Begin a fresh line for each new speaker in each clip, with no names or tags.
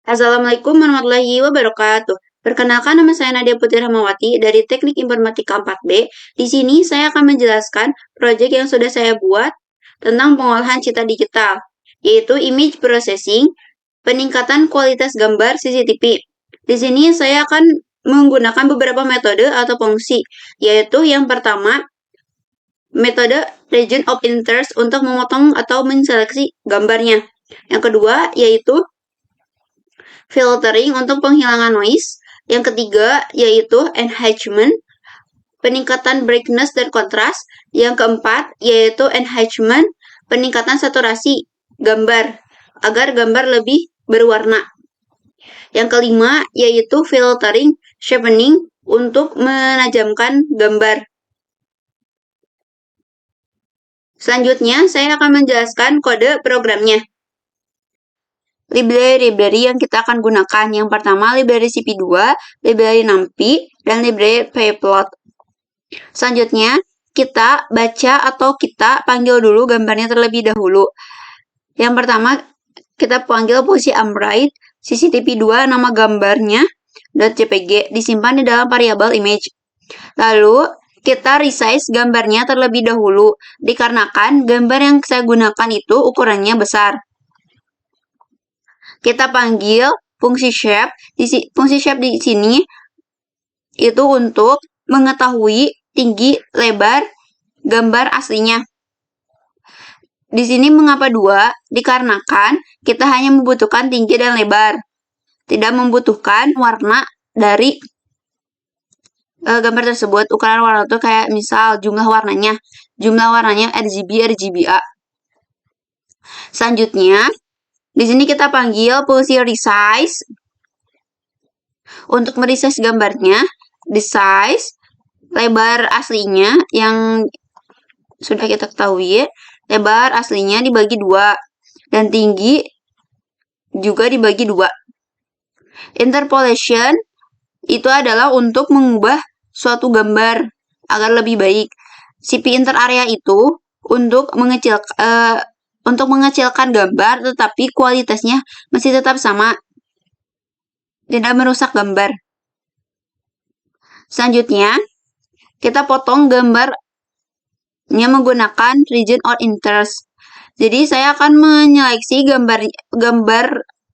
Assalamualaikum warahmatullahi wabarakatuh. Perkenalkan, nama saya Nadia Putri Rahmawati dari Teknik Informatika 4B. Di sini saya akan menjelaskan proyek yang sudah saya buat tentang pengolahan citra digital, yaitu image processing, peningkatan kualitas gambar CCTV. Di sini saya akan menggunakan beberapa metode atau fungsi, yaitu yang pertama, metode region of interest untuk memotong atau menseleksi gambarnya. Yang kedua, yaitu filtering untuk penghilangan noise. Yang ketiga yaitu enhancement, peningkatan brightness dan kontras. Yang keempat yaitu enhancement, peningkatan saturasi gambar agar gambar lebih berwarna. Yang kelima yaitu filtering sharpening untuk menajamkan gambar. Selanjutnya, saya akan menjelaskan kode programnya. Library yang kita akan gunakan. Yang pertama, library CP2, library NumPy, dan library Pyplot. Selanjutnya, kita baca atau kita panggil dulu gambarnya terlebih dahulu. Yang pertama, kita panggil posisi Ambright, CCTV2, nama gambarnya, .jpg, disimpan di dalam variabel image. Lalu, kita resize gambarnya terlebih dahulu, dikarenakan gambar yang saya gunakan itu ukurannya besar. Kita panggil fungsi shape. Fungsi shape di sini itu untuk mengetahui tinggi lebar gambar aslinya. Di sini mengapa 2? Dikarenakan kita hanya membutuhkan tinggi dan lebar, tidak membutuhkan warna dari gambar tersebut. Ukuran warna itu kayak misal jumlah warnanya RGB, RGBA. Selanjutnya, di sini kita panggil fungsi resize. Untuk meresize gambarnya, resize lebar aslinya yang sudah kita ketahui, lebar aslinya dibagi 2 dan tinggi juga dibagi 2. Interpolation itu adalah untuk mengubah suatu gambar agar lebih baik. CP inter area itu untuk mengecilkan gambar tetapi kualitasnya masih tetap sama, tidak merusak gambar. Selanjutnya, kita potong gambarnya menggunakan region of interest. Jadi saya akan menyeleksi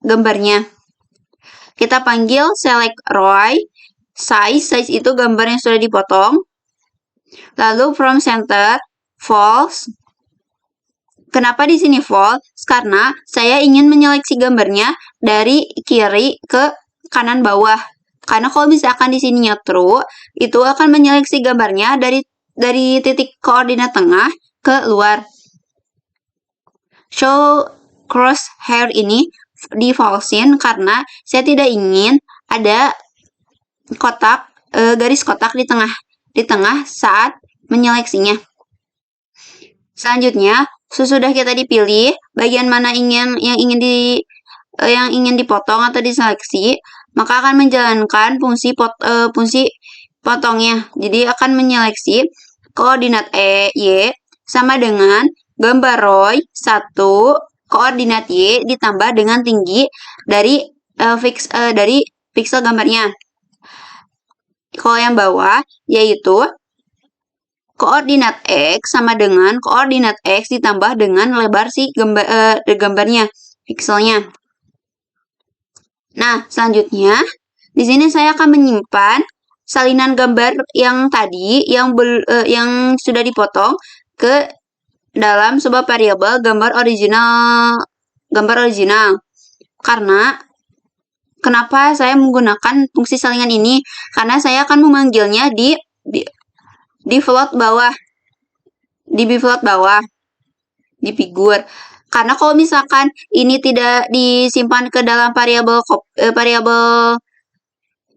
gambarnya. Kita panggil select row, size itu gambar yang sudah dipotong. Lalu from center, false. Kenapa di sini false? Karena saya ingin menyeleksi gambarnya dari kiri ke kanan bawah. Karena kalau misalkan di sininya true, itu akan menyeleksi gambarnya dari titik koordinat tengah ke luar. Show crosshair ini di false-in karena saya tidak ingin ada garis kotak di tengah saat menyeleksinya. Selanjutnya, sesudah kita dipilih bagian mana yang ingin dipotong atau diseleksi, maka akan menjalankan fungsi potongnya. Jadi akan menyeleksi koordinat Y sama dengan gambar row 1 koordinat Y ditambah dengan tinggi dari pixel gambarnya. Kalau yang bawah yaitu koordinat X sama dengan koordinat X ditambah dengan lebar si gambarnya, pixelnya. Nah, selanjutnya, di sini saya akan menyimpan salinan gambar yang tadi, yang sudah dipotong ke dalam sebuah variabel gambar original. Karena, kenapa saya menggunakan fungsi salingan ini? Karena saya akan memanggilnya di float bawah, di figur. Karena kalau misalkan ini tidak disimpan ke dalam variabel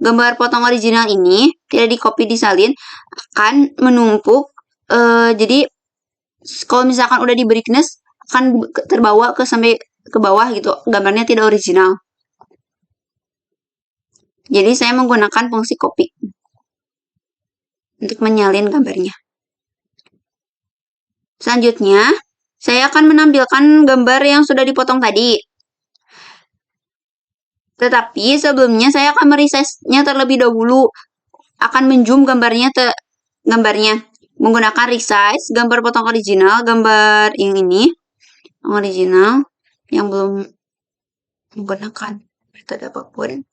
gambar potong original ini, tidak di copy disalin, akan menumpuk. Jadi kalau misalkan udah di brightness akan terbawa sampai ke bawah gitu, gambarnya tidak original. Jadi saya menggunakan fungsi copy untuk menyalin gambarnya. Selanjutnya, saya akan menampilkan gambar yang sudah dipotong tadi. Tetapi sebelumnya saya akan meresize-nya terlebih dahulu. Akan menzoom gambarnya menggunakan resize, gambar potong original, gambar yang ini, original, yang belum menggunakan metode apapun.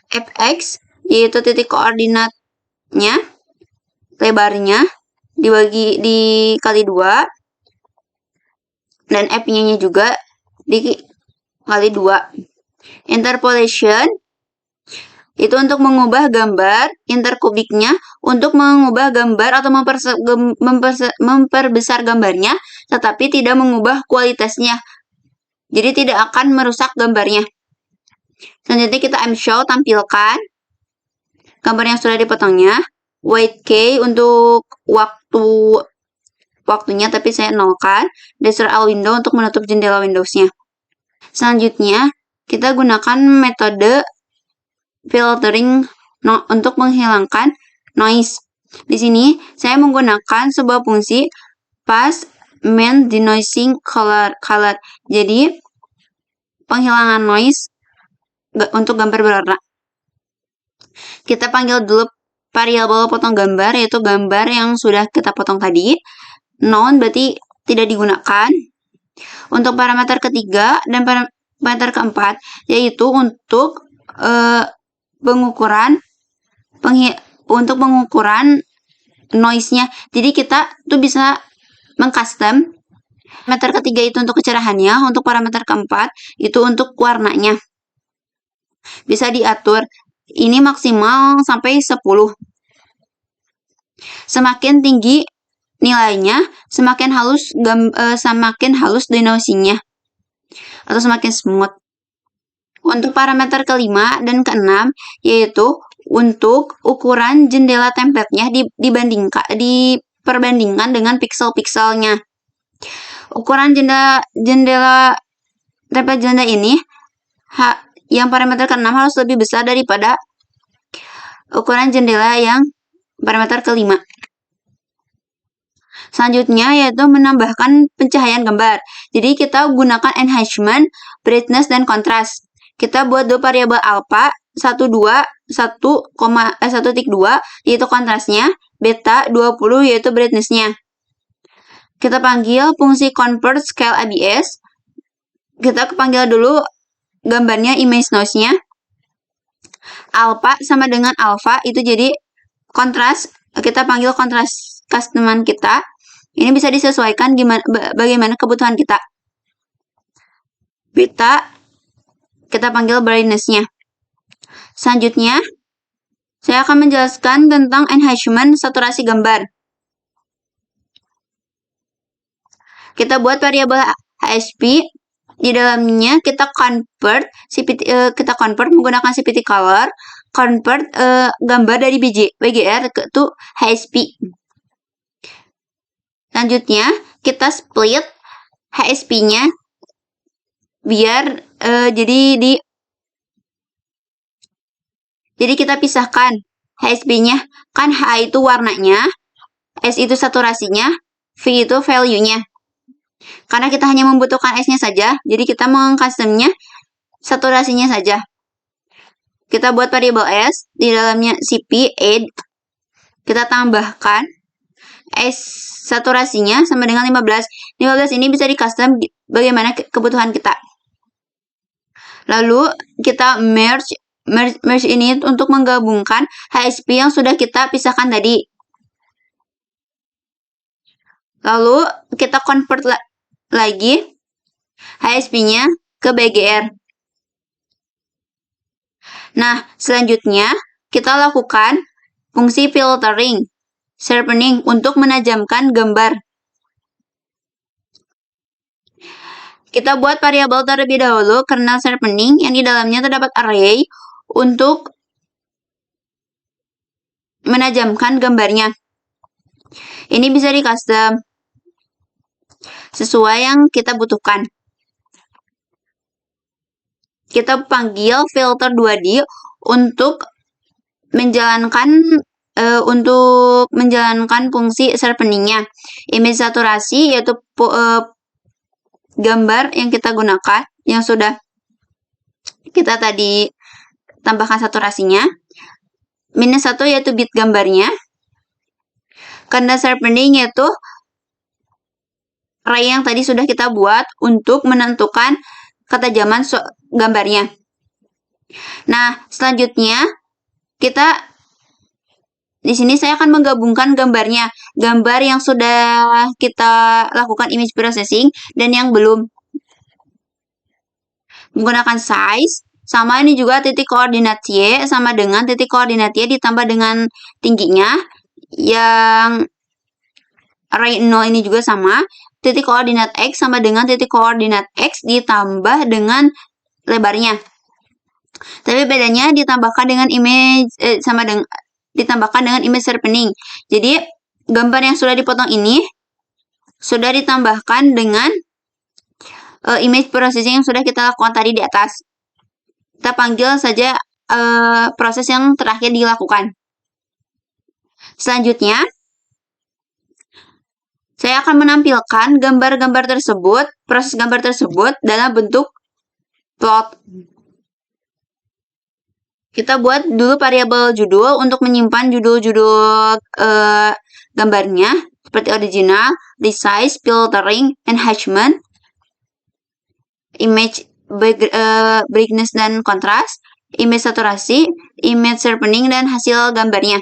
Fx, yaitu titik koordinatnya, lebarnya, dikali 2, dan F-nya juga dikali 2. Interpolation, itu untuk mengubah gambar, interkubiknya untuk mengubah gambar atau memperbesar gambarnya, tetapi tidak mengubah kualitasnya. Jadi tidak akan merusak gambarnya. Selanjutnya kita show, tampilkan gambar yang sudah dipotongnya. Weight K untuk waktunya, tapi saya nolkan. Destroy all window untuk menutup jendela Windows-nya. Selanjutnya, kita gunakan metode filtering untuk menghilangkan noise. Di sini, saya menggunakan sebuah fungsi pass main denoising color. Jadi, penghilangan noise untuk gambar berwarna. Kita panggil dulu variabel potong gambar, yaitu gambar yang sudah kita potong tadi. None berarti tidak digunakan. Untuk parameter ketiga dan parameter keempat, yaitu untuk pengukuran noise-nya. Jadi kita tuh bisa mengcustom. Parameter ketiga itu untuk kecerahannya, untuk parameter keempat itu untuk warnanya. Bisa diatur. Ini maksimal sampai 10. Semakin tinggi nilainya, semakin halus denoising-nya atau semakin smooth. Untuk parameter kelima dan keenam, yaitu untuk ukuran jendela template-nya diperbandingkan dengan pixel-pixelnya. Ukuran jendela template jendela ini, yang parameter ke-6 harus lebih besar daripada ukuran jendela yang parameter ke-5. Selanjutnya yaitu menambahkan pencahayaan gambar. Jadi kita gunakan enhancement, brightness, dan contrast. Kita buat dua variabel alpha, 1,2 yaitu kontrasnya, beta 20 yaitu brightness-nya. Kita panggil fungsi convert scale ABS. Kita panggil dulu gambarnya image noise-nya. Alpha sama dengan alpha itu jadi kontras. Kita panggil kontras customan kita. Ini bisa disesuaikan bagaimana kebutuhan kita. Beta kita panggil brightness-nya. Selanjutnya, saya akan menjelaskan tentang enhancement saturasi gambar. Kita buat variabel HSP. Di dalamnya kita convert menggunakan CPT color, convert gambar dari BGR ke HSP. Selanjutnya, kita split HSP-nya biar jadi kita pisahkan HSP-nya, kan H itu warnanya, S itu saturasinya, V itu value-nya. Karena kita hanya membutuhkan S-nya saja, jadi kita mengcustomnya saturasinya saja. Kita buat variabel S, di dalamnya CP, add, kita tambahkan S saturasinya sama dengan 15. 15 ini bisa di-custom bagaimana kebutuhan kita. Lalu kita merge ini untuk menggabungkan HSP yang sudah kita pisahkan tadi. Lalu kita convert lagi HSP-nya ke BGR. Nah, selanjutnya kita lakukan fungsi filtering, sharpening untuk menajamkan gambar. Kita buat variabel terlebih dahulu, kernel sharpening, yang di dalamnya terdapat array untuk menajamkan gambarnya. Ini bisa di-custom sesuai yang kita butuhkan. Kita panggil filter 2D untuk menjalankan fungsi sharpening-nya. Image saturasi yaitu gambar yang kita gunakan, yang sudah kita tadi tambahkan saturasinya. Minus 1 yaitu bit gambarnya. Karena sharpening yaitu array yang tadi sudah kita buat untuk menentukan ketajaman gambarnya. Nah, selanjutnya kita di sini saya akan menggabungkan gambarnya, gambar yang sudah kita lakukan image processing dan yang belum. Menggunakan size, sama ini juga titik koordinat Y sama dengan titik koordinat Y ditambah dengan tingginya. Yang array 0 ini juga sama, titik koordinat X sama dengan titik koordinat X ditambah dengan lebarnya. Tapi bedanya ditambahkan dengan image ditambahkan dengan image sharpening. Jadi gambar yang sudah dipotong ini sudah ditambahkan dengan image processing yang sudah kita lakukan tadi di atas. Kita panggil saja proses yang terakhir dilakukan. Selanjutnya, saya akan menampilkan gambar-gambar tersebut, proses gambar tersebut dalam bentuk plot. Kita buat dulu variabel judul untuk menyimpan judul-judul gambarnya seperti original, resize, filtering, enhancement, image brightness dan kontras, image saturasi, image sharpening, dan hasil gambarnya.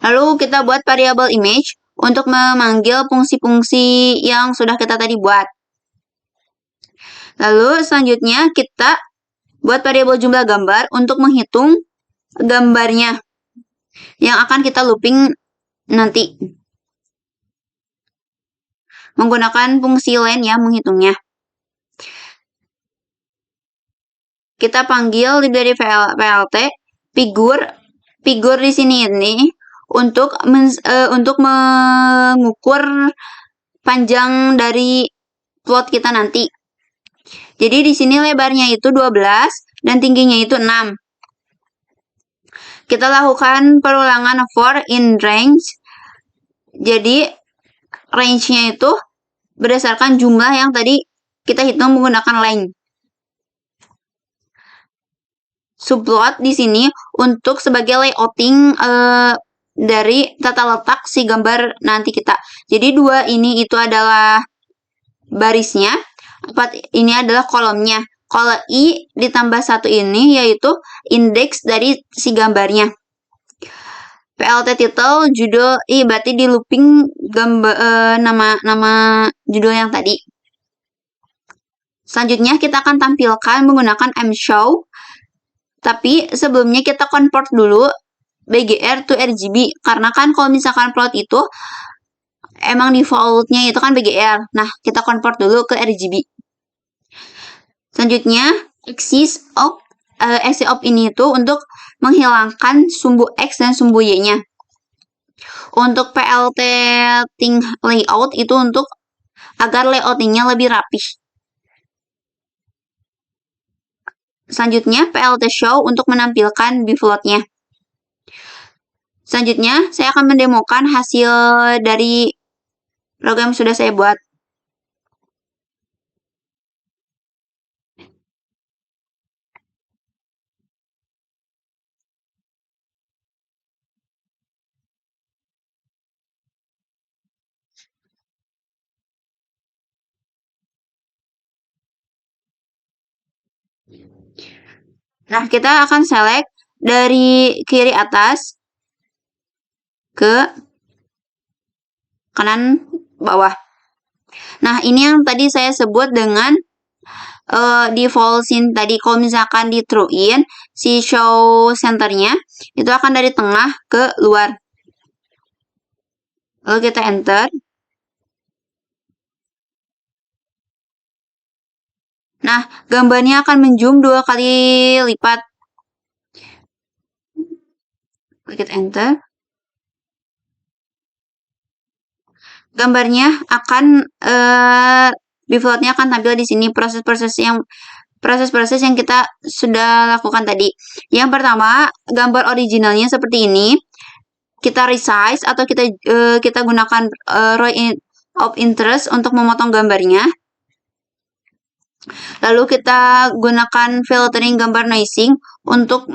Lalu kita buat variabel image untuk memanggil fungsi-fungsi yang sudah kita tadi buat. Lalu selanjutnya kita buat variabel jumlah gambar untuk menghitung gambarnya yang akan kita looping nanti. Menggunakan fungsi len ya menghitungnya. Kita panggil library VLT figur di sini ini untuk mengukur panjang dari plot kita nanti. Jadi di sini lebarnya itu 12 dan tingginya itu 6. Kita lakukan perulangan for in range. Jadi range-nya itu berdasarkan jumlah yang tadi kita hitung menggunakan len. Subplot di sini untuk sebagai layouting dari tata letak si gambar nanti kita. Jadi 2 ini itu adalah barisnya. 4 ini adalah kolomnya. Kalau I ditambah 1 ini yaitu indeks dari si gambarnya. PLT title judul I berarti di looping gambar nama judul yang tadi. Selanjutnya kita akan tampilkan menggunakan mshow. Tapi sebelumnya kita convert dulu BGR to RGB karena kan kalau misalkan plot itu emang defaultnya itu kan BGR. Nah, kita convert dulu ke RGB. Selanjutnya, axis of ini itu untuk menghilangkan sumbu X dan sumbu Y-nya. Untuk PLT thing layout itu untuk agar layoutingnya lebih rapih. Selanjutnya, PLT show untuk menampilkan biflotnya. Selanjutnya, saya akan mendemokan hasil dari program yang sudah saya buat. Nah, kita akan select dari kiri atas ke kanan bawah. Nah, ini yang tadi saya sebut dengan default scene tadi. Kalau misalkan di true in, si show centernya itu akan dari tengah ke luar. Lalu kita enter. Nah, gambarnya akan menzoom 2 kali lipat. Kita enter. Gambarnya akan defaultnya akan tampil di sini proses-proses yang kita sudah lakukan tadi. Yang pertama, gambar originalnya seperti ini. Kita resize atau kita gunakan row of interest untuk memotong gambarnya. Lalu kita gunakan filtering gambar noising untuk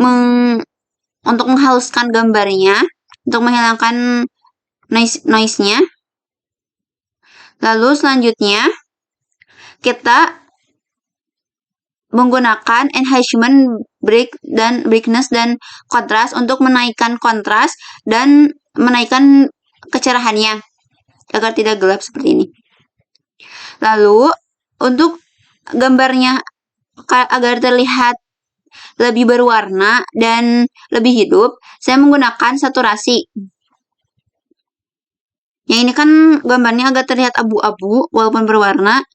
menghaluskan gambarnya, untuk menghilangkan noise-nya. Lalu selanjutnya kita menggunakan enhancement brightness dan kontras untuk menaikkan kontras dan menaikkan kecerahannya agar tidak gelap seperti ini. Lalu untuk gambarnya agar terlihat lebih berwarna dan lebih hidup, saya menggunakan saturasi. Yang ini kan gambarnya agak terlihat abu-abu walaupun berwarna.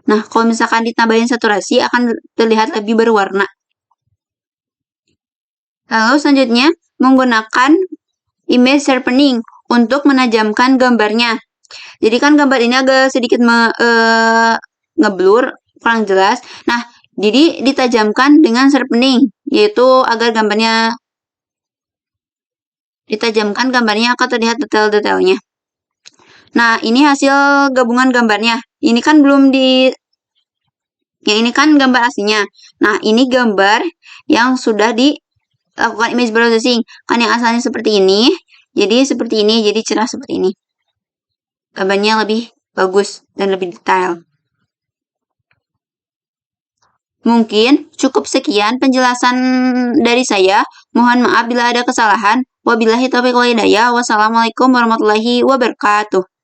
Nah, kalau misalkan ditambahin saturasi akan terlihat lebih berwarna. Lalu selanjutnya menggunakan image sharpening untuk menajamkan gambarnya. Jadi kan gambar ini agak sedikit ngeblur, kurang jelas. Nah, jadi ditajamkan dengan sharpening, yaitu agar gambarnya akan terlihat detail-detailnya. Nah, ini hasil gabungan gambarnya. Ini kan yang ini kan gambar aslinya. Nah, ini gambar yang sudah dilakukan image processing. Kan yang asalnya seperti ini, jadi seperti ini, jadi cerah seperti ini. Gambarnya lebih bagus dan lebih detail. Mungkin cukup sekian penjelasan dari saya. Mohon maaf bila ada kesalahan. Wabillahi taufiq wal hidayah. Wassalamualaikum warahmatullahi wabarakatuh.